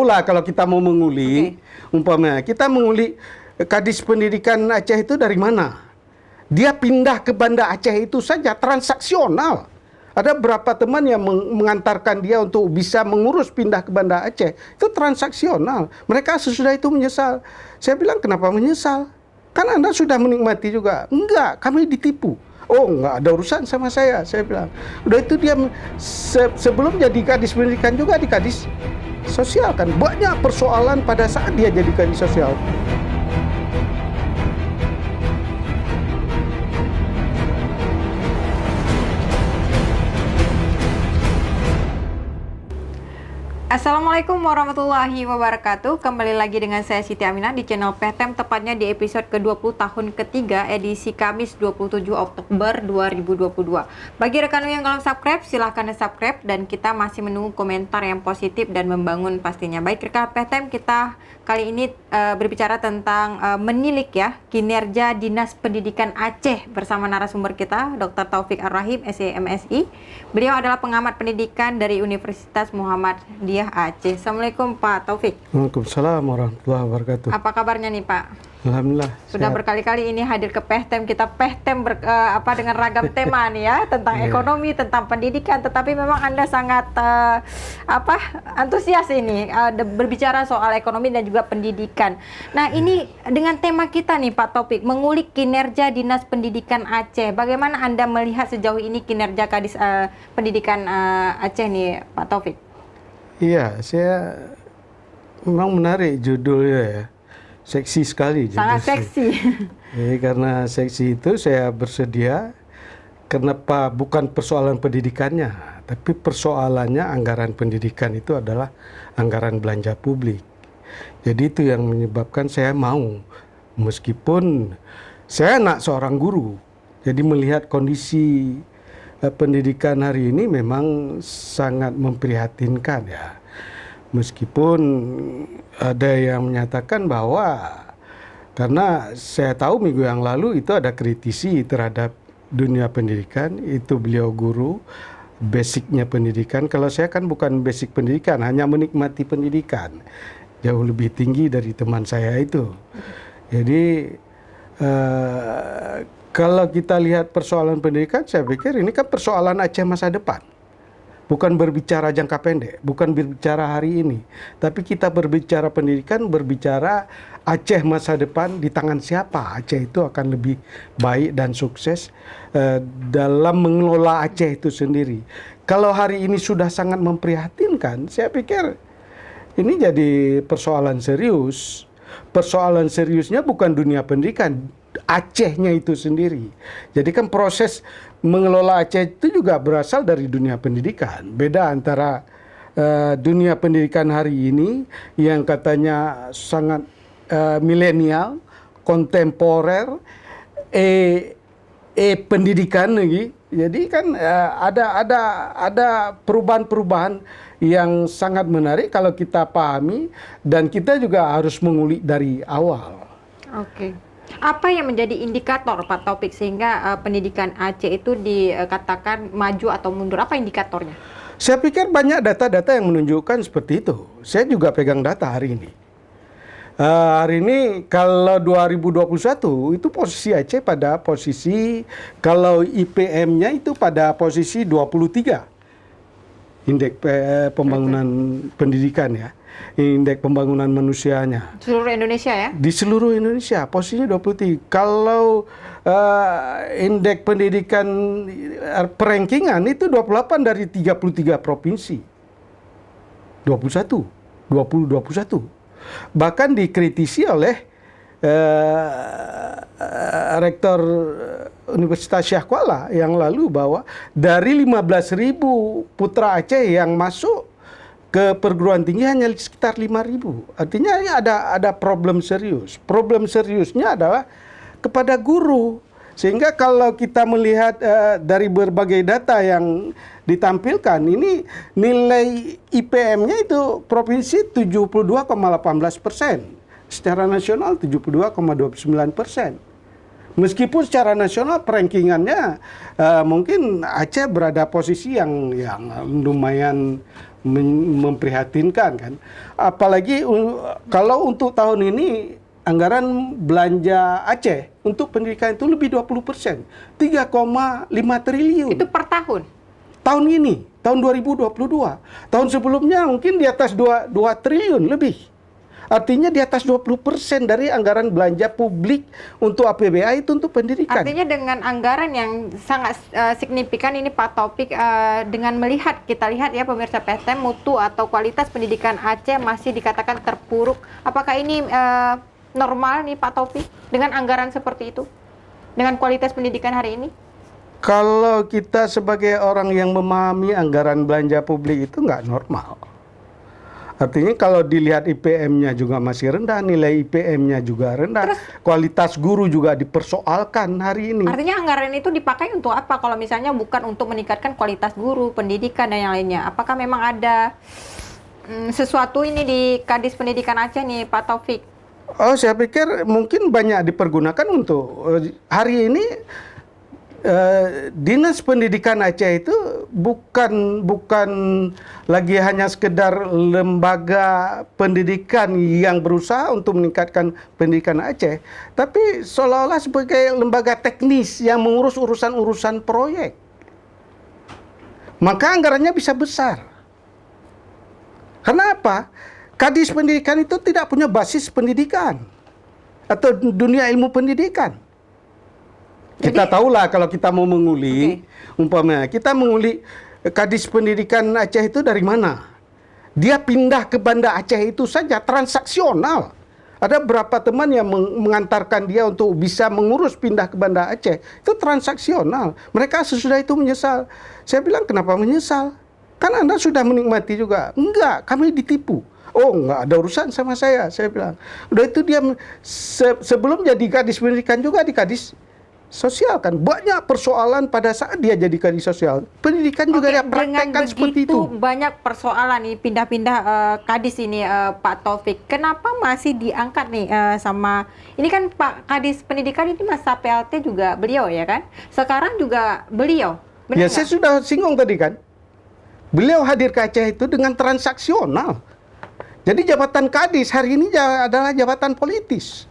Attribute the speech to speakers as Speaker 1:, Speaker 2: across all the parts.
Speaker 1: tahulah kalau kita mau mengulik, umpamanya kita mengulik Kadis Pendidikan Aceh itu dari mana. Dia pindah ke Banda Aceh itu saja transaksional. Ada berapa teman yang mengantarkan dia untuk bisa mengurus pindah ke Banda Aceh. Itu transaksional. Mereka sesudah itu menyesal. Saya bilang, kenapa menyesal? Kan Anda sudah menikmati juga. Enggak, kami ditipu. Oh, enggak ada urusan sama saya bilang. Udah itu dia sebelum jadi Kadis Pendidikan juga di Kadis Sosial kan. Banyak persoalan pada saat dia jadi Kadis Sosial.
Speaker 2: Assalamualaikum warahmatullahi wabarakatuh. Kembali lagi dengan saya Siti Aminah di channel PTM, tepatnya di episode ke-20 tahun ketiga edisi Kamis 27 Oktober 2022. Bagi rekan yang belum subscribe, silahkan subscribe dan kita masih menunggu komentar yang positif dan membangun pastinya. Baik rekan PTM, kita kali ini berbicara tentang menilik ya kinerja Dinas Pendidikan Aceh bersama narasumber kita Dr. Taufik Ar-Rahim, SEMSI. Beliau adalah pengamat pendidikan dari Universitas Muhammadiyah Aceh. Assalamualaikum Pak Taufik.
Speaker 1: Waalaikumsalam warahmatullahi wabarakatuh.
Speaker 2: Apa kabarnya nih Pak?
Speaker 1: Alhamdulillah.
Speaker 2: Sudah
Speaker 1: sehat.
Speaker 2: berkali-kali ini hadir ke PTM, kita PTM dengan ragam tema nih ya, tentang ekonomi, tentang pendidikan, tetapi memang Anda sangat antusias ini berbicara soal ekonomi dan juga pendidikan. Nah, ini dengan tema kita nih Pak Taufik, mengulik kinerja Dinas Pendidikan Aceh. Bagaimana Anda melihat sejauh ini kinerja Kadis Pendidikan Aceh nih Pak Taufik?
Speaker 1: Iya, saya memang menarik judulnya ya. Seksi sekali.
Speaker 2: Sangat seksi.
Speaker 1: Jadi karena seksi itu saya bersedia, kenapa bukan persoalan pendidikannya, tapi persoalannya anggaran pendidikan itu adalah anggaran belanja publik. Jadi itu yang menyebabkan saya mau, meskipun saya anak seorang guru, jadi melihat kondisi pendidikan hari ini memang sangat memprihatinkan ya. Meskipun ada yang menyatakan bahwa, karena saya tahu minggu yang lalu itu ada kritisi terhadap dunia pendidikan, itu beliau guru, basicnya pendidikan. Kalau saya kan bukan basic pendidikan, hanya menikmati pendidikan. Jauh lebih tinggi dari teman saya itu. Jadi kalau kita lihat persoalan pendidikan, saya pikir ini kan persoalan Aceh masa depan. Bukan berbicara jangka pendek, bukan berbicara hari ini. Tapi kita berbicara pendidikan, berbicara Aceh masa depan di tangan siapa. Aceh itu akan lebih baik dan sukses dalam mengelola Aceh itu sendiri. Kalau hari ini sudah sangat memprihatinkan, saya pikir ini jadi persoalan serius. Persoalan seriusnya bukan dunia pendidikan, Acehnya itu sendiri. Jadi kan proses mengelola Aceh itu juga berasal dari dunia pendidikan. Beda antara dunia pendidikan hari ini yang katanya sangat milenial, kontemporer, pendidikan lagi. Jadi kan ada perubahan-perubahan yang sangat menarik kalau kita pahami, dan kita juga harus mengulik dari awal.
Speaker 2: Oke. Apa yang menjadi indikator Pak Taufik sehingga pendidikan Aceh itu dikatakan maju atau mundur? Apa indikatornya?
Speaker 1: Saya pikir banyak data-data yang menunjukkan seperti itu. Saya juga pegang data hari ini. Hari ini kalau 2021 itu posisi Aceh pada posisi, kalau IPM-nya itu pada posisi 23. Indeks pembangunan pendidikan ya. Indeks pembangunan manusianya.
Speaker 2: Seluruh Indonesia ya?
Speaker 1: Di seluruh Indonesia, posisinya 23. Kalau indeks pendidikan perankingan itu 28 dari 33 provinsi. 21. Bahkan dikritisi oleh Rektor Universitas Syah Kuala yang lalu bahwa dari 15.000 putra Aceh yang masuk ke perguruan tinggi hanya sekitar 5.000. Artinya ini ada problem serius. Problem seriusnya adalah kepada guru. Sehingga kalau kita melihat dari berbagai data yang ditampilkan, ini nilai IPM-nya itu provinsi 72,18%. Secara nasional 72,29%. Meskipun secara nasional perankingannya mungkin Aceh berada posisi yang lumayan memprihatinkan kan. Apalagi kalau untuk tahun ini anggaran belanja Aceh untuk pendidikan itu lebih 20%, 3,5 triliun.
Speaker 2: Itu per tahun?
Speaker 1: Tahun ini, tahun 2022. Tahun sebelumnya mungkin di atas 2 triliun lebih. Artinya di atas 20% dari anggaran belanja publik untuk APBA itu untuk pendidikan.
Speaker 2: Artinya dengan anggaran yang sangat signifikan ini Pak Taufik, dengan melihat, kita lihat ya pemirsa PTM, mutu atau kualitas pendidikan Aceh masih dikatakan terpuruk. Apakah ini normal nih Pak Taufik dengan anggaran seperti itu? Dengan kualitas pendidikan hari ini?
Speaker 1: Kalau kita sebagai orang yang memahami anggaran belanja publik itu nggak normal. Artinya kalau dilihat IPM-nya juga masih rendah, nilai IPM-nya juga rendah,
Speaker 2: terus,
Speaker 1: kualitas guru juga dipersoalkan hari ini.
Speaker 2: Artinya anggaran itu dipakai untuk apa kalau misalnya bukan untuk meningkatkan kualitas guru, pendidikan, dan yang lainnya? Apakah memang ada sesuatu ini di Kadis Pendidikan Aceh nih Pak Taufik?
Speaker 1: Oh, saya pikir mungkin banyak dipergunakan untuk hari ini. Dinas Pendidikan Aceh itu bukan lagi hanya sekedar lembaga pendidikan yang berusaha untuk meningkatkan pendidikan Aceh, tapi seolah-olah sebagai lembaga teknis yang mengurus urusan-urusan proyek. Maka anggarannya bisa besar. Karena apa? Kadis Pendidikan itu tidak punya basis pendidikan atau dunia ilmu pendidikan. Kita tahulah kalau kita mau menguli, umpamanya kita menguli Kadis Pendidikan Aceh itu dari mana? Dia pindah ke Banda Aceh itu saja transaksional. Ada berapa teman yang mengantarkan dia untuk bisa mengurus pindah ke Banda Aceh. Itu transaksional. Mereka sesudah itu menyesal. Saya bilang, kenapa menyesal? Kan Anda sudah menikmati juga. Enggak, kami ditipu. Oh, enggak ada urusan sama saya bilang. Udah itu dia sebelum jadi Kadis Pendidikan juga di Kadis Sosial kan. Banyak persoalan pada saat dia jadi Kadis Sosial. Pendidikan juga dia praktekkan seperti itu.
Speaker 2: Banyak persoalan nih pindah-pindah Kadis ini Pak Taufik. Kenapa masih diangkat nih sama ini kan Pak Kadis Pendidikan ini masa PLT juga beliau ya kan? Sekarang juga beliau.
Speaker 1: Ya, saya sudah singgung tadi kan. Beliau hadir ke Aceh itu dengan transaksional. Jadi jabatan Kadis hari ini adalah jabatan politis.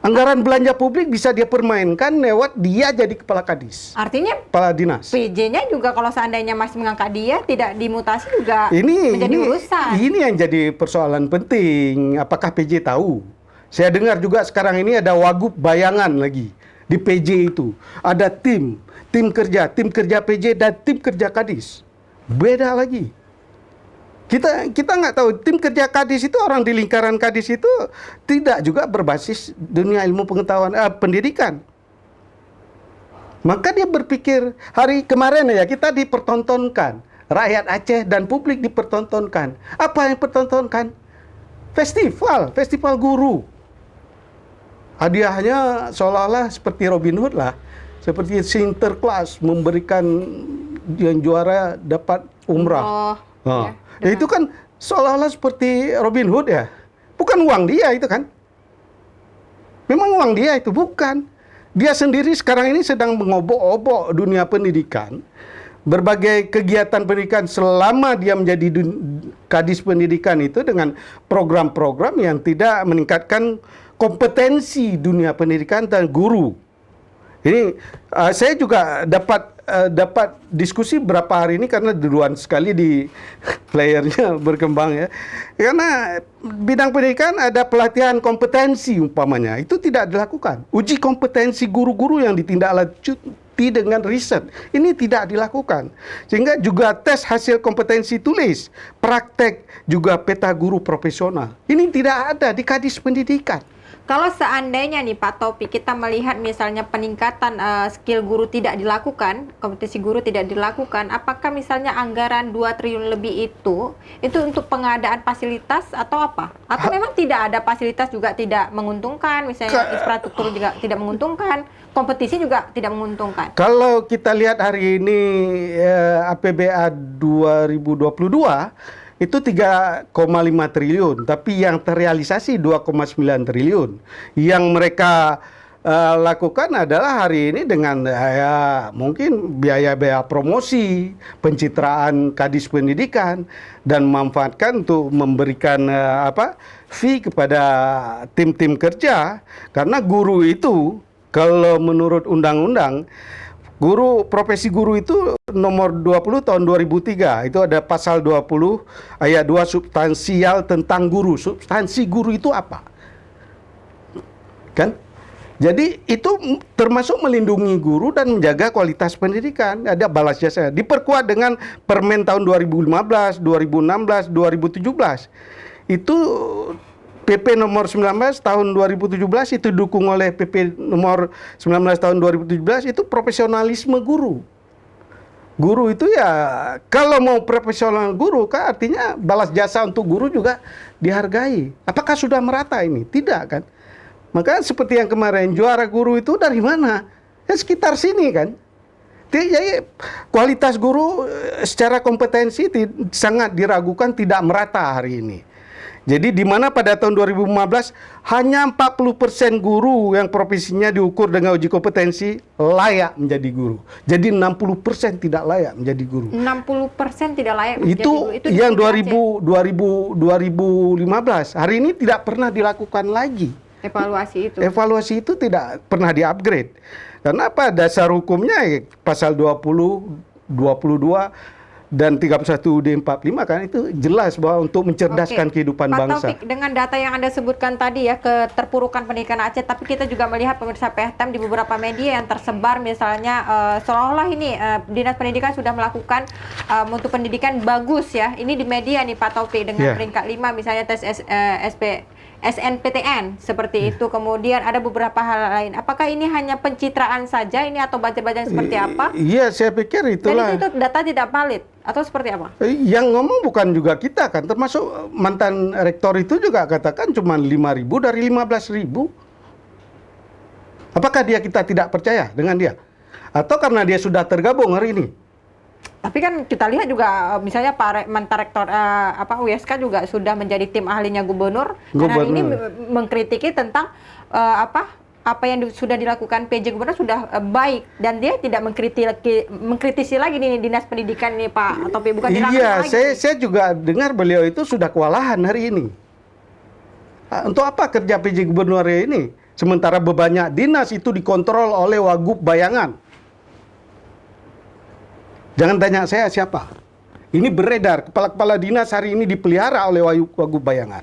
Speaker 1: Anggaran belanja publik bisa dia permainkan lewat dia jadi kepala Kadis.
Speaker 2: Artinya
Speaker 1: kepala dinas.
Speaker 2: PJ-nya juga kalau seandainya masih mengangkat dia tidak dimutasi juga menjadi urusan.
Speaker 1: Ini yang jadi persoalan penting. Apakah PJ tahu? Saya dengar juga sekarang ini ada wagub bayangan lagi di PJ itu. Ada tim kerja PJ dan tim kerja Kadis. Beda lagi. Kita nggak tahu tim kerja Kadis itu orang di lingkaran Kadis itu tidak juga berbasis dunia ilmu pengetahuan pendidikan. Maka dia berpikir hari kemarin ya kita dipertontonkan, rakyat Aceh dan publik dipertontonkan. Apa yang dipertontonkan? Festival guru. Hadiahnya seolah-olah seperti Robin Hood lah, seperti Sinterklas memberikan yang juara dapat umrah. Ya, itu kan seolah-olah seperti Robin Hood ya. Bukan uang dia itu kan. Memang uang dia itu bukan. Dia sendiri sekarang ini sedang mengobok-obok dunia pendidikan. Berbagai kegiatan pendidikan selama dia menjadi Kadis Pendidikan itu dengan program-program yang tidak meningkatkan kompetensi dunia pendidikan dan guru. Ini saya juga dapat diskusi berapa hari ini karena duluan sekali di playernya berkembang ya. Karena bidang pendidikan ada pelatihan kompetensi umpamanya. Itu tidak dilakukan. Uji kompetensi guru-guru yang ditindaklanjuti dengan riset. Ini tidak dilakukan. Sehingga juga tes hasil kompetensi tulis, praktek, juga peta guru profesional. Ini tidak ada di Kadis Pendidikan.
Speaker 2: Kalau seandainya nih Pak Taufik kita melihat misalnya peningkatan skill guru tidak dilakukan, kompetisi guru tidak dilakukan, apakah misalnya anggaran 2 triliun lebih itu untuk pengadaan fasilitas atau apa? Atau memang tidak ada fasilitas juga tidak menguntungkan, misalnya infrastruktur juga tidak menguntungkan, kompetisi juga tidak menguntungkan? Kalau
Speaker 1: kita lihat hari ini APBA 2022 itu 3,5 triliun, tapi yang terrealisasi 2,9 triliun. Yang mereka lakukan adalah hari ini dengan ya mungkin biaya-biaya promosi, pencitraan kadis pendidikan, dan memanfaatkan untuk memberikan fee kepada tim-tim kerja, karena guru itu kalau menurut undang-undang profesi guru itu nomor 20 tahun 2003 itu ada pasal 20 ayat 2 substansial tentang guru. Substansi guru itu apa? Kan? Jadi itu termasuk melindungi guru dan menjaga kualitas pendidikan. Ada balas jasa. Diperkuat dengan Permen tahun 2015, 2016, 2017. Itu PP nomor 19 tahun 2017 itu didukung oleh PP nomor 19 tahun 2017 itu profesionalisme guru. Guru itu ya kalau mau profesional guru kan artinya balas jasa untuk guru juga dihargai. Apakah sudah merata ini? Tidak kan? Maka seperti yang kemarin juara guru itu dari mana? Ya sekitar sini kan. Jadi kualitas guru secara kompetensi sangat diragukan, tidak merata hari ini. Jadi di mana pada tahun 2015 hanya 40% guru yang profesinya diukur dengan uji kompetensi layak menjadi guru. Jadi 60% tidak layak menjadi guru.
Speaker 2: 60% tidak layak menjadi
Speaker 1: Itu
Speaker 2: guru. Itu
Speaker 1: yang 2015. Hari ini tidak pernah dilakukan lagi. Evaluasi itu tidak pernah di-upgrade. Karena apa? Dasar hukumnya pasal 20, 22 dan 31 UUD 45 kan itu jelas bahwa untuk mencerdaskan kehidupan
Speaker 2: Pak
Speaker 1: bangsa.
Speaker 2: Taufik, dengan data yang Anda sebutkan tadi ya, keterpurukan pendidikan Aceh, tapi kita juga melihat pemirsa PTM di beberapa media yang tersebar misalnya seolah-olah ini Dinas Pendidikan sudah melakukan mutu pendidikan bagus ya. Ini di media nih Pak Taufik dengan peringkat 5 misalnya tes SNPTN seperti itu. Kemudian ada beberapa hal lain. Apakah ini hanya pencitraan saja ini atau baca-bacaan seperti apa?
Speaker 1: Iya, saya pikir itulah.
Speaker 2: Dan itu data tidak valid atau seperti apa?
Speaker 1: Yang ngomong bukan juga kita kan, termasuk mantan rektor itu juga katakan cuma 5.000 dari 15.000. Apakah kita tidak percaya dengan dia? Atau karena dia sudah tergabung hari ini?
Speaker 2: Tapi kan kita lihat juga misalnya Pak mantan rektor USK juga sudah menjadi tim ahlinya gubernur. Dan hari ini mengkritiki tentang apa yang sudah dilakukan PJ Gubernur sudah baik, dan dia tidak mengkritisi lagi nih Dinas Pendidikan nih Pak Taufik, bukan dilarang lagi.
Speaker 1: Iya, saya juga dengar beliau itu sudah kewalahan hari ini. Untuk apa kerja PJ Gubernur hari ini? Sementara banyak dinas itu dikontrol oleh Wagub bayangan. Jangan tanya saya siapa. Ini beredar, kepala-kepala dinas hari ini dipelihara oleh Wagub bayangan.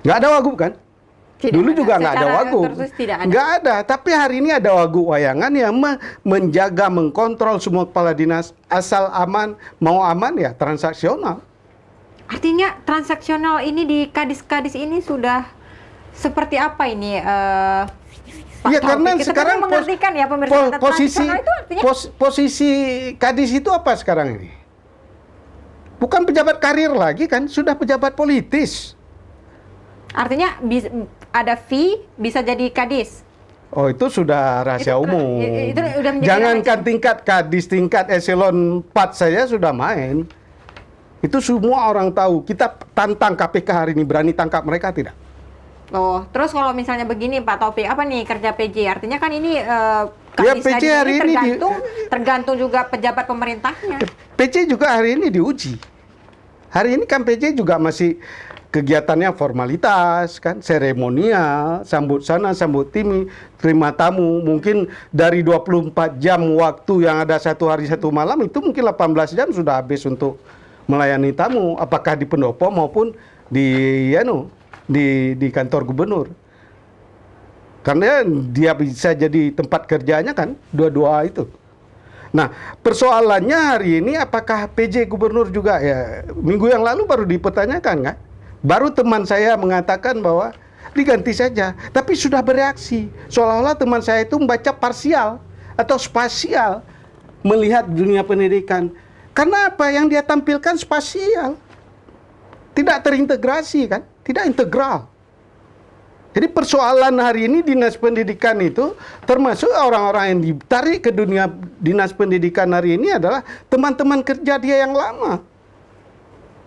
Speaker 1: Nggak ada Wagub kan? Dulu juga nggak ada Wagub. Nggak ada, tapi hari ini ada Wagub bayangan yang menjaga, mengkontrol semua kepala dinas. Asal aman, mau aman ya transaksional.
Speaker 2: Artinya transaksional ini di kadis-kadis ini sudah seperti apa ini?
Speaker 1: Iya, karena sekarang
Speaker 2: mengertikan ya
Speaker 1: posisi kadis itu apa sekarang ini? Bukan pejabat karir lagi kan, sudah pejabat politis.
Speaker 2: Artinya ada fee bisa jadi kadis.
Speaker 1: Oh, itu sudah rahasia umum.
Speaker 2: Itu udah
Speaker 1: jangankan tingkat kadis, tingkat eselon 4 saja sudah main. Itu semua orang tahu. Kita tantang KPK hari ini, berani tangkap mereka tidak?
Speaker 2: Oh, terus kalau misalnya begini Pak Taufik, apa nih kerja PJ? Artinya kan ini
Speaker 1: PJ hari ini
Speaker 2: tergantung juga pejabat pemerintahnya.
Speaker 1: PJ juga hari ini diuji. Hari ini kan PJ juga masih kegiatannya formalitas kan, seremonial, sambut sana, sambut sini, terima tamu. Mungkin dari 24 jam waktu yang ada satu hari satu malam itu mungkin 18 jam sudah habis untuk melayani tamu, apakah di pendopo maupun di kantor gubernur. Karena dia bisa jadi tempat kerjanya kan, dua-dua itu. Nah, persoalannya hari ini apakah PJ gubernur juga ya, minggu yang lalu baru dipertanyakan kan? Baru teman saya mengatakan bahwa diganti saja, tapi sudah bereaksi. Seolah-olah teman saya itu membaca parsial atau spasial melihat dunia pendidikan. Karena apa yang dia tampilkan spasial. Tidak terintegrasi kan? Tidak integral. Jadi persoalan hari ini Dinas Pendidikan itu termasuk orang-orang yang ditarik ke dunia Dinas Pendidikan hari ini adalah teman-teman kerja dia yang lama.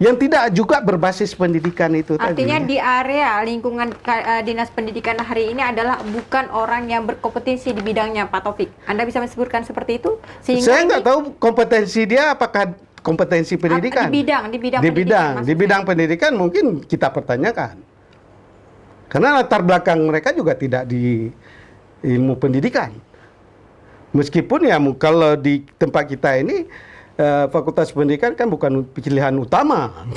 Speaker 1: yang tidak juga berbasis pendidikan itu
Speaker 2: Artinya
Speaker 1: tadi.
Speaker 2: di area lingkungan Dinas Pendidikan hari ini adalah bukan orang yang berkompetensi di bidangnya, Pak Taufik. Anda bisa sebutkan seperti itu? Sehingga
Speaker 1: Saya
Speaker 2: ini
Speaker 1: nggak tahu kompetensi dia apakah kompetensi pendidikan.
Speaker 2: di bidang pendidikan
Speaker 1: Di
Speaker 2: maksud
Speaker 1: bidang
Speaker 2: saya.
Speaker 1: pendidikan mungkin kita pertanyakan. Karena latar belakang mereka juga tidak di ilmu pendidikan. Meskipun ya kalau di tempat kita ini Fakultas Pendidikan kan bukan pilihan utama.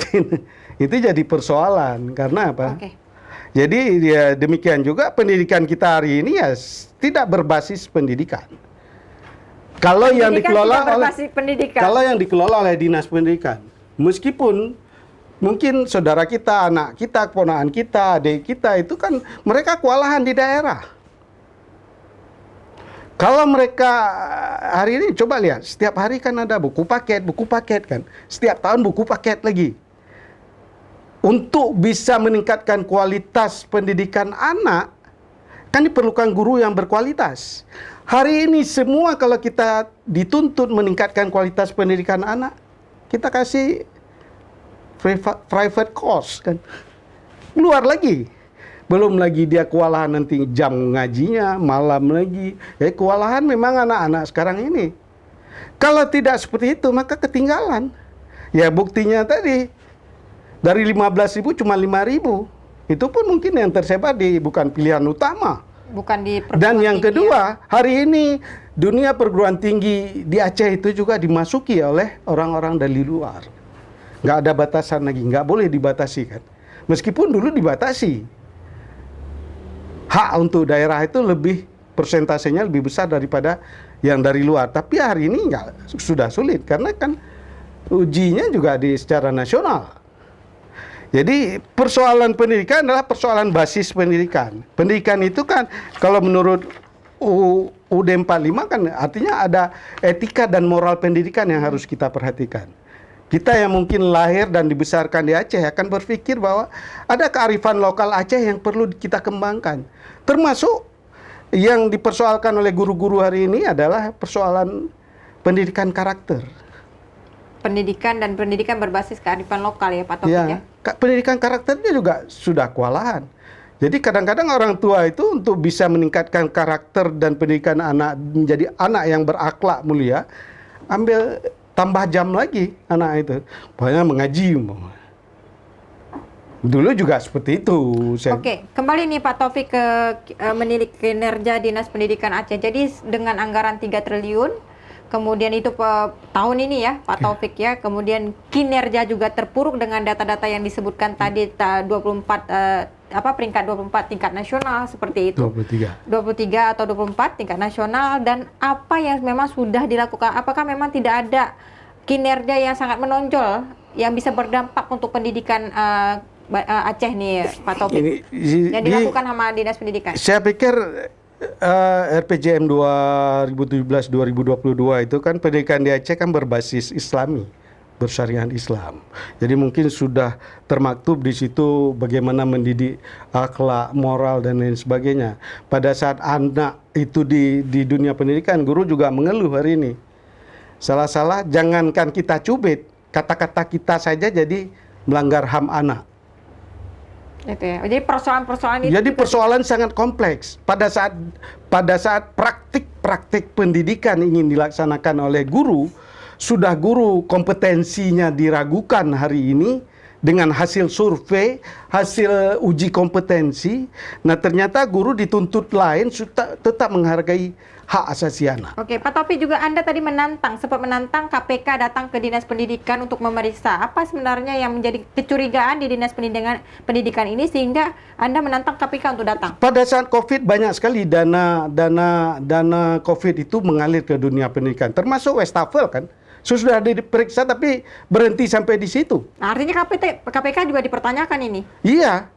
Speaker 1: Itu jadi persoalan karena apa?
Speaker 2: Oke.
Speaker 1: Jadi ya demikian juga pendidikan kita hari ini ya tidak berbasis pendidikan. Kalau yang
Speaker 2: Pendidikan
Speaker 1: dikelola
Speaker 2: tidak berbasis pendidikan.
Speaker 1: kalau yang dikelola oleh Dinas Pendidikan, meskipun mungkin saudara kita, anak kita, keponakan kita, adik kita itu kan mereka kewalahan di daerah. Kalau mereka hari ini coba lihat, setiap hari kan ada buku paket kan. Setiap tahun buku paket lagi. Untuk bisa meningkatkan kualitas pendidikan anak, kan diperlukan guru yang berkualitas. Hari ini semua kalau kita dituntut meningkatkan kualitas pendidikan anak, kita kasih private course kan. Keluar lagi. Belum lagi dia kewalahan nanti jam ngajinya, malam lagi. Kewalahan memang anak-anak sekarang ini. Kalau tidak seperti itu, maka ketinggalan. Ya buktinya tadi, dari 15.000 cuma 5.000. Itu pun mungkin yang tersebar bukan pilihan utama.
Speaker 2: Bukan di perguruan
Speaker 1: Dan yang
Speaker 2: tinggi
Speaker 1: kedua, hari ini dunia perguruan tinggi di Aceh itu juga dimasuki oleh orang-orang dari luar. Nggak ada batasan lagi, nggak boleh dibatasi kan. Meskipun dulu dibatasi. Hak untuk daerah itu persentasenya lebih besar daripada yang dari luar. Tapi hari ini sudah sulit karena kan ujinya juga secara nasional. Jadi persoalan pendidikan adalah persoalan basis pendidikan. Pendidikan itu kan kalau menurut UUD 45 kan artinya ada etika dan moral pendidikan yang harus kita perhatikan. Kita yang mungkin lahir dan dibesarkan di Aceh akan berpikir bahwa ada kearifan lokal Aceh yang perlu kita kembangkan. Termasuk yang dipersoalkan oleh guru-guru hari ini adalah persoalan pendidikan karakter.
Speaker 2: Pendidikan dan pendidikan berbasis kearifan lokal ya Pak Taufik ya.
Speaker 1: Pendidikan karakternya juga sudah kewalahan. Jadi kadang-kadang orang tua itu untuk bisa meningkatkan karakter dan pendidikan anak menjadi anak yang berakhlak mulia, tambah jam lagi anak itu. Pokoknya mengaji. Dulu juga seperti itu.
Speaker 2: Oke, kembali nih Pak Taufik ke menilik kinerja Dinas Pendidikan Aceh. Jadi dengan anggaran 3 triliun, kemudian itu tahun ini ya Pak Taufik ya, kemudian kinerja juga terpuruk dengan data-data yang disebutkan tadi 24 peringkat 24 tingkat nasional seperti itu. 23 atau 24 tingkat nasional, dan apa yang memang sudah dilakukan, apakah memang tidak ada kinerja yang sangat menonjol yang bisa berdampak untuk pendidikan Aceh nih Pak Taufik yang dilakukan sama Dinas Pendidikan?
Speaker 1: Saya pikir RPJM 2017-2022 itu kan pendidikan di Aceh kan berbasis Islami, bersyariah Islam. Jadi mungkin sudah termaktub di situ bagaimana mendidik akhlak, moral dan lain sebagainya. Pada saat anak itu di dunia pendidikan, guru juga mengeluh hari ini. Salah-salah jangankan kita cubit, kata-kata kita saja jadi melanggar HAM anak.
Speaker 2: Itu ya. Jadi persoalan-persoalan itu.
Speaker 1: Jadi persoalan sangat kompleks. Pada saat praktik pendidikan ingin dilaksanakan oleh guru, sudah guru kompetensinya diragukan hari ini dengan hasil survei, hasil uji kompetensi. Nah ternyata guru dituntut lain tetap menghargai hak asasi anak.
Speaker 2: Oke, Pak Taufik juga Anda tadi sempat menantang KPK datang ke Dinas Pendidikan untuk memeriksa apa sebenarnya yang menjadi kecurigaan di Dinas Pendidikan ini sehingga Anda menantang KPK untuk datang.
Speaker 1: Pada saat COVID banyak sekali dana COVID itu mengalir ke dunia pendidikan, termasuk Westafel kan. Sudah diperiksa tapi berhenti sampai di situ.
Speaker 2: Nah, artinya KPK juga dipertanyakan ini.
Speaker 1: Iya.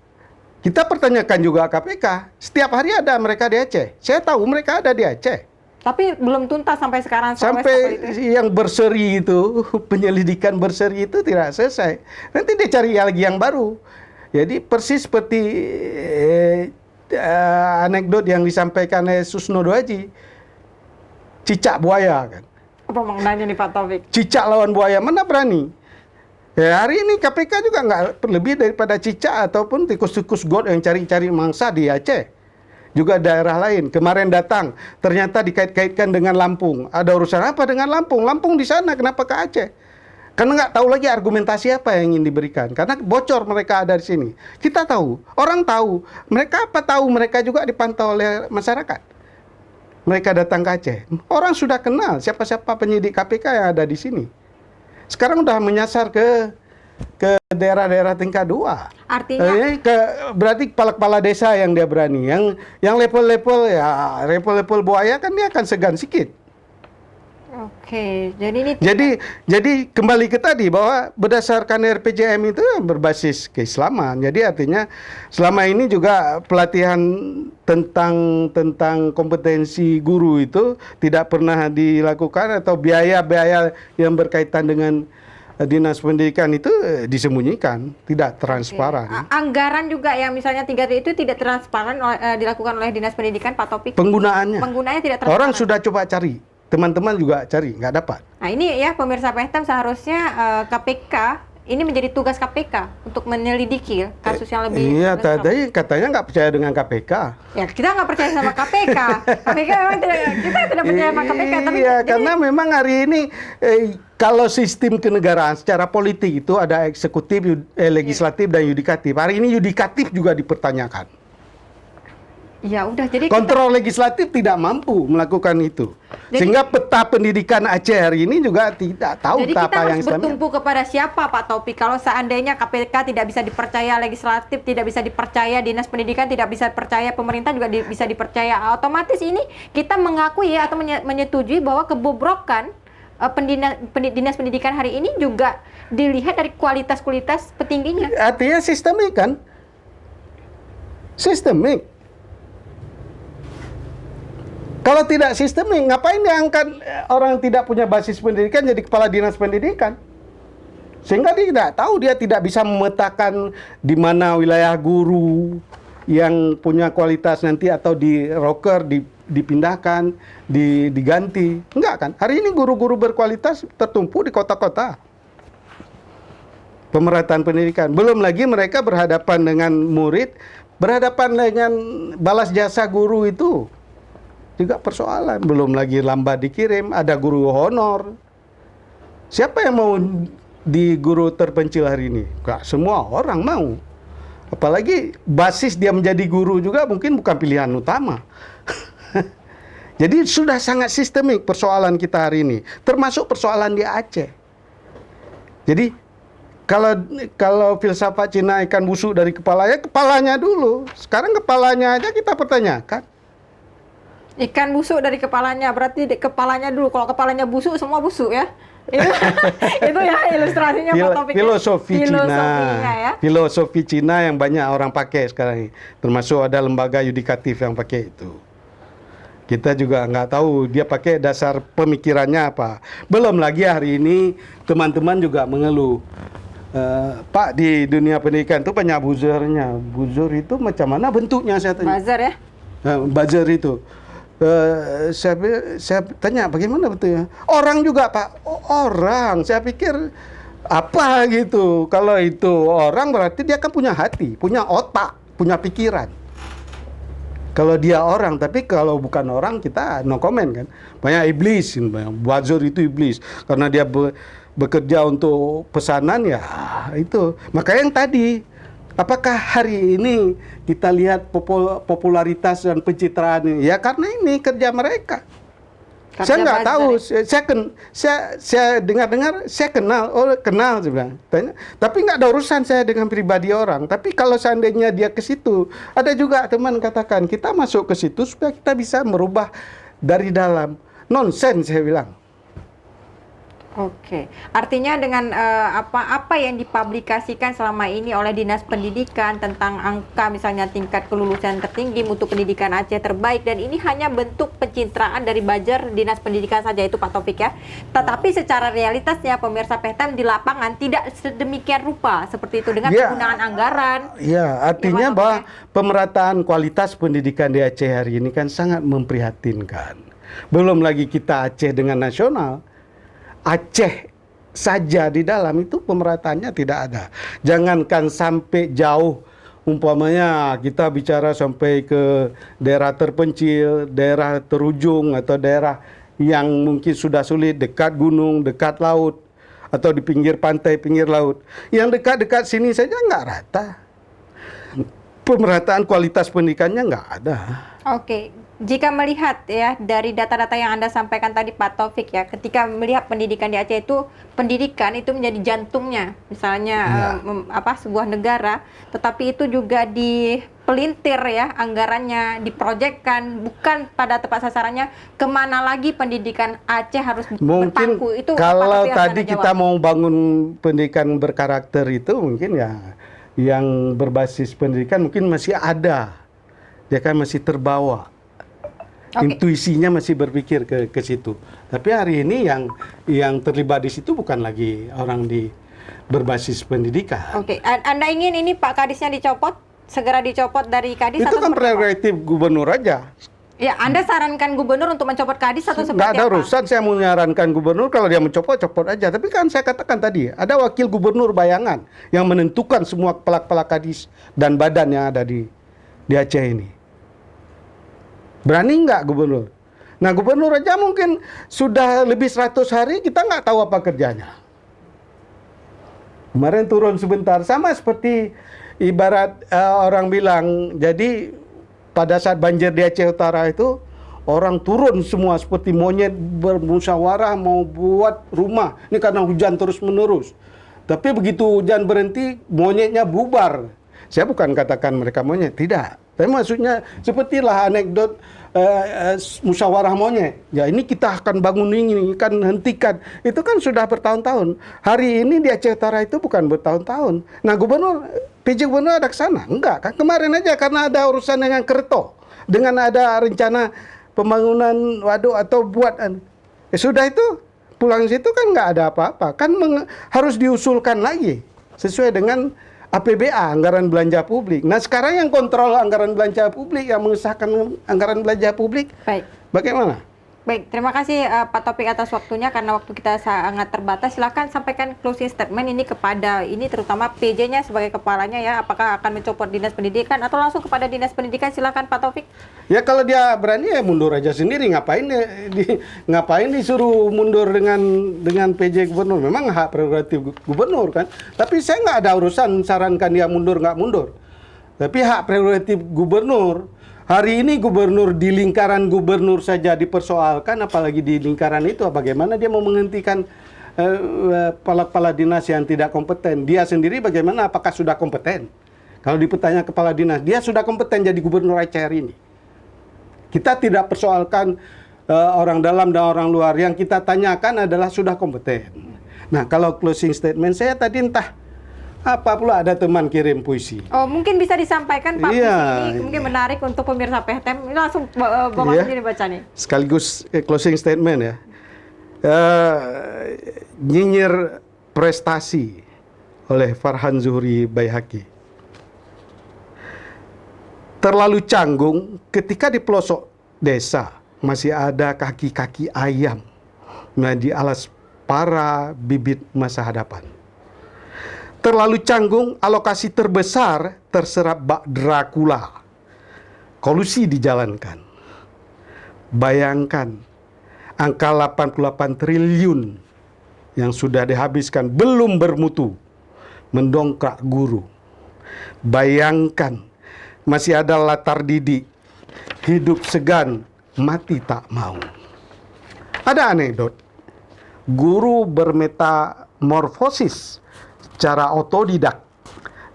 Speaker 1: Kita pertanyakan juga KPK. Setiap hari ada mereka di Aceh. Saya tahu mereka ada di Aceh.
Speaker 2: Tapi belum tuntas sampai sekarang.
Speaker 1: Sampai yang berseri itu, penyelidikan berseri itu tidak selesai. Nanti dia cari lagi yang baru. Jadi persis seperti anekdot yang disampaikan oleh Susnodo Haji. Cicak buaya kan.
Speaker 2: Apa maknanya nih Pak Taufik?
Speaker 1: Cicak lawan buaya, mana berani? Ya, hari ini KPK juga nggak lebih daripada cicak ataupun tikus-tikus got yang cari-cari mangsa di Aceh. Juga daerah lain. Kemarin datang, ternyata dikait-kaitkan dengan Lampung. Ada urusan apa dengan Lampung? Lampung di sana, kenapa ke Aceh? Karena nggak tahu lagi argumentasi apa yang ingin diberikan. Karena bocor mereka ada di sini. Kita tahu, orang tahu. Mereka apa tahu? Mereka juga dipantau oleh masyarakat. Mereka datang ke Aceh. Orang sudah kenal siapa-siapa penyidik KPK yang ada di sini. Sekarang udah menyasar ke daerah-daerah tingkat 2.
Speaker 2: Artinya
Speaker 1: Berarti kepala-kepala desa yang dia berani. Yang level-level buaya kan dia akan segan sedikit.
Speaker 2: oke, jadi ini
Speaker 1: Jadi kembali ke tadi bahwa berdasarkan RPJM itu berbasis keislaman. Jadi artinya selama ini juga pelatihan tentang kompetensi guru itu tidak pernah dilakukan, atau biaya-biaya yang berkaitan dengan dinas pendidikan itu disembunyikan, tidak transparan.
Speaker 2: Anggaran juga yang misalnya 3T itu tidak transparan dilakukan oleh dinas pendidikan, Pak Taufik.
Speaker 1: Penggunaannya
Speaker 2: tidak transparan.
Speaker 1: orang sudah coba cari, teman-teman juga cari, nggak dapat.
Speaker 2: Nah ini ya pemirsa Pehtem, seharusnya KPK ini menjadi tugas KPK untuk menyelidiki kasus yang lebih.
Speaker 1: Iya, tadi katanya nggak percaya dengan KPK.
Speaker 2: Ya kita nggak percaya sama KPK. KPK memang kita tidak percaya sama KPK. Tapi
Speaker 1: Iya, karena memang hari ini kalau sistem kenegaraan secara politik itu ada eksekutif, legislatif, dan yudikatif. Hari ini yudikatif juga dipertanyakan.
Speaker 2: ya udah, jadi
Speaker 1: Kontrol legislatif tidak mampu melakukan itu. Sehingga peta pendidikan Aceh hari ini juga tidak tahu
Speaker 2: jadi kita
Speaker 1: apa yang
Speaker 2: harus
Speaker 1: Islamnya.
Speaker 2: bertumpu kepada siapa, Pak Taufik? Kalau seandainya KPK tidak bisa dipercaya, legislatif tidak bisa dipercaya, dinas pendidikan tidak bisa dipercaya, pemerintah juga bisa dipercaya, otomatis ini kita mengakui atau menyetujui bahwa kebobrokan dinas pendidikan hari ini juga dilihat dari kualitas petingginya.
Speaker 1: Artinya sistemik kan? Sistemik. Kalau tidak sistemik, ngapain diangkat orang yang tidak punya basis pendidikan jadi kepala dinas pendidikan? Sehingga dia tidak tahu, dia tidak bisa memetakan di mana wilayah guru yang punya kualitas nanti atau di roker, dipindahkan, diganti. Enggak kan? Hari ini guru-guru berkualitas tertumpu di kota-kota. Pemerataan pendidikan. Belum lagi mereka berhadapan dengan murid, berhadapan dengan balas jasa guru itu. Juga persoalan. Belum lagi lambat dikirim, ada guru honor. Siapa yang mau di guru terpencil hari ini? Enggak semua orang mau. Apalagi basis dia menjadi guru juga mungkin bukan pilihan utama. Jadi sudah sangat sistemik persoalan kita hari ini, termasuk persoalan di Aceh. Jadi kalau filsafat Cina ikan busuk dari kepalanya dulu. Sekarang kepalanya aja kita pertanyakan.
Speaker 2: Ikan busuk dari kepalanya, berarti kepalanya dulu. Kalau kepalanya busuk, semua busuk ya. Itu ya ilustrasinya Pak Taufik.
Speaker 1: Filosofi Cina yang banyak orang pakai sekarang ini. Termasuk ada lembaga yudikatif yang pakai itu. Kita juga nggak tahu dia pakai dasar pemikirannya apa. Belum lagi hari ini teman-teman juga mengeluh. Pak, di dunia pendidikan itu banyak buzzernya. Buzzer itu macam mana bentuknya, saya tanya.
Speaker 2: Buzzer ya?
Speaker 1: Buzzer itu. Saya tanya bagaimana betulnya. Orang juga Pak, orang. Saya pikir apa gitu. Kalau itu orang berarti dia kan punya hati, punya otak, punya pikiran. Kalau dia orang, tapi kalau bukan orang kita no comment kan. Banyak iblis, buzzer itu iblis. Karena dia bekerja untuk pesanan ya itu. Makanya yang tadi, apakah hari ini kita lihat popularitas dan pencitraan ini? Ya karena ini kerja mereka. Saya nggak tahu. Saya dengar-dengar, saya kenal saya bilang. Tapi nggak ada urusan saya dengan pribadi orang. Tapi kalau seandainya dia ke situ, ada juga teman katakan kita masuk ke situ supaya kita bisa merubah dari dalam. Nonsense saya bilang.
Speaker 2: Oke, artinya dengan apa yang dipublikasikan selama ini oleh Dinas Pendidikan tentang angka misalnya tingkat kelulusan tertinggi, mutu pendidikan Aceh terbaik, dan ini hanya bentuk pencitraan dari buzzer Dinas Pendidikan saja itu Pak Taufik ya. Tetapi secara realitasnya pemirsa Pehtem di lapangan tidak sedemikian rupa seperti itu dengan penggunaan anggaran.
Speaker 1: Ya, artinya bahwa pemerataan kualitas pendidikan di Aceh hari ini kan sangat memprihatinkan. Belum lagi kita Aceh dengan nasional. Aceh saja di dalam itu pemerataannya tidak ada. Jangankan sampai jauh, umpamanya kita bicara sampai ke daerah terpencil, daerah terujung, atau daerah yang mungkin sudah sulit, dekat gunung, dekat laut, atau di pinggir pantai, pinggir laut. Yang dekat-dekat sini saja nggak rata. Pemerataan kualitas pendidikannya nggak ada.
Speaker 2: Oke, jika melihat ya dari data-data yang Anda sampaikan tadi Pak Taufik ya, ketika melihat pendidikan di Aceh itu, pendidikan itu menjadi jantungnya, misalnya sebuah negara, tetapi itu juga dipelintir ya anggarannya, diproyekkan bukan pada tepat sasarannya. Kemana lagi pendidikan Aceh harus
Speaker 1: Mungkin
Speaker 2: berpaku? Itu
Speaker 1: kalau
Speaker 2: Pak Taufik
Speaker 1: tadi
Speaker 2: harus
Speaker 1: kita
Speaker 2: jawab.
Speaker 1: mau bangun pendidikan berkarakter itu mungkin ya yang berbasis pendidikan mungkin masih ada, dia kan masih terbawa.
Speaker 2: Oke.
Speaker 1: Intuisinya masih berpikir ke situ. Tapi hari ini yang terlibat di situ bukan lagi orang di berbasis pendidikan.
Speaker 2: Oke, Anda ingin ini Pak Kadisnya dicopot, segera dicopot dari Kadis
Speaker 1: Itu
Speaker 2: atau
Speaker 1: kan
Speaker 2: seperti apa?
Speaker 1: prerogatif gubernur aja.
Speaker 2: Ya, Anda sarankan gubernur untuk mencopot Kadis atau seperti
Speaker 1: Nggak ada
Speaker 2: apa?
Speaker 1: urusan saya mau menyarankan gubernur, kalau dia mencopot, copot aja. Tapi kan saya katakan tadi, ada wakil gubernur bayangan yang menentukan semua kepala-kepala kadis dan badan yang ada di Aceh ini. Berani nggak gubernur? Nah, gubernur aja mungkin sudah lebih 100 hari kita nggak tahu apa kerjanya. Kemarin turun sebentar, sama seperti ibarat orang bilang, jadi pada saat banjir di Aceh Utara itu, orang turun semua seperti monyet bermusyawarah mau buat rumah. Ini karena hujan terus-menerus. Tapi begitu hujan berhenti, monyetnya bubar. Saya bukan katakan mereka monyet, tidak. Tapi maksudnya sepertilah anekdot musyawarah monyet. Ya ini kita akan bangun ini, kan hentikan. Itu kan sudah bertahun-tahun. Hari ini di Aceh Utara itu bukan bertahun-tahun. Nah PJ Gubernur ada ke sana? Enggak kan? Kemarin aja karena ada urusan dengan Kerto. Dengan ada rencana pembangunan waduk atau buat. Sudah itu, pulang situ kan nggak ada apa-apa. Kan harus diusulkan lagi. Sesuai dengan APBA, anggaran belanja publik. Nah sekarang yang kontrol anggaran belanja publik, yang mengesahkan anggaran belanja publik,
Speaker 2: Baik.
Speaker 1: bagaimana?
Speaker 2: Baik, terima kasih Pak Taufik atas waktunya, karena waktu kita sangat terbatas. Silakan sampaikan closing statement ini kepada ini terutama PJ-nya sebagai kepalanya ya, apakah akan mencopot dinas pendidikan atau langsung kepada dinas pendidikan. Silakan Pak Taufik.
Speaker 1: Ya kalau dia berani ya mundur aja sendiri. Ngapain disuruh mundur dengan PJ gubernur? Memang hak prerogatif gubernur kan. Tapi saya nggak ada urusan sarankan dia mundur nggak mundur. Tapi hak prerogatif gubernur. Hari ini gubernur di lingkaran gubernur saja dipersoalkan, apalagi di lingkaran itu bagaimana dia mau menghentikan kepala-kepala dinas yang tidak kompeten. Dia sendiri bagaimana, apakah sudah kompeten? Kalau ditanya kepala dinas, dia sudah kompeten jadi gubernur Aceh hari ini. Kita tidak persoalkan orang dalam dan orang luar. Yang kita tanyakan adalah sudah kompeten. Nah, kalau closing statement saya tadi entah apa pula ada teman kirim puisi.
Speaker 2: Oh, mungkin bisa disampaikan Pak,
Speaker 1: Iya,
Speaker 2: puisi ini mungkin menarik untuk pemirsa PTM. Ini langsung Bapak
Speaker 1: Iya.
Speaker 2: sendiri baca nih.
Speaker 1: Sekaligus closing statement ya. Nyinyir prestasi oleh Farhan Zuhri Baihaqi. Terlalu canggung ketika di pelosok desa masih ada kaki-kaki ayam di alas para bibit masa hadapan. Terlalu canggung, alokasi terbesar terserap bak Dracula. Kolusi dijalankan. Bayangkan, angka 88 triliun yang sudah dihabiskan belum bermutu. Mendongkrak guru. Bayangkan, masih ada latar didik. Hidup segan, mati tak mau. Ada anekdot. Guru bermetamorfosis secara otodidak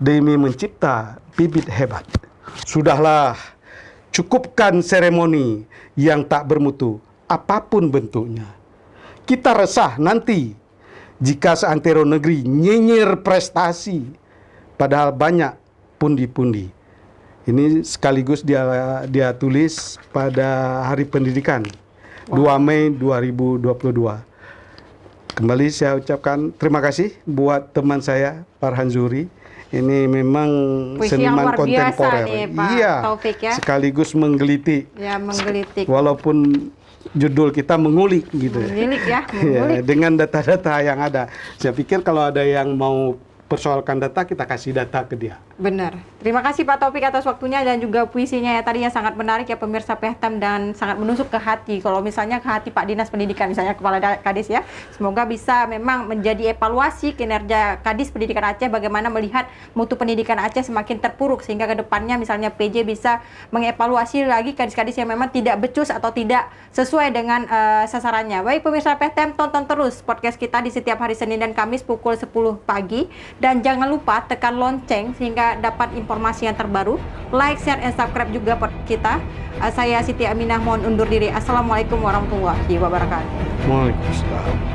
Speaker 1: demi mencipta bibit hebat. Sudahlah, cukupkan seremoni yang tak bermutu, apapun bentuknya. Kita resah nanti jika seantero negeri nyinyir prestasi, padahal banyak pundi-pundi. Ini sekaligus dia tulis pada Hari Pendidikan, 2 Mei 2022. Kembali saya ucapkan terima kasih buat teman saya, Farhan Zuhri. Ini memang
Speaker 2: Puisi yang
Speaker 1: seniman
Speaker 2: luar biasa
Speaker 1: kontemporer.
Speaker 2: nih, Pak
Speaker 1: Iya,
Speaker 2: Taufik ya.
Speaker 1: sekaligus menggelitik.
Speaker 2: Ya, menggelitik.
Speaker 1: Walaupun judul kita mengulik gitu ya.
Speaker 2: Mengulik ya,
Speaker 1: Ya,
Speaker 2: mengulik.
Speaker 1: dengan data-data yang ada. Saya pikir kalau ada yang mau persoalkan data, kita kasih data ke dia.
Speaker 2: Benar. Terima kasih Pak Taufik atas waktunya dan juga puisinya ya tadi yang sangat menarik ya pemirsa Pehtem dan sangat menusuk ke hati. Kalau misalnya ke hati Pak Dinas Pendidikan, misalnya Kepala Kadis ya. Semoga bisa memang menjadi evaluasi kinerja Kadis Pendidikan Aceh bagaimana melihat mutu pendidikan Aceh semakin terpuruk sehingga ke depannya misalnya PJ bisa mengevaluasi lagi kadis-kadis yang memang tidak becus atau tidak sesuai dengan sasarannya. Baik pemirsa Pehtem, tonton terus podcast kita di setiap hari Senin dan Kamis pukul 10 pagi dan jangan lupa tekan lonceng sehingga dapat informasi yang terbaru. Like, share, and subscribe juga podcast kita. Saya Siti Aminah mohon undur diri. Assalamualaikum warahmatullahi wabarakatuh.
Speaker 1: Waalaikumsalam.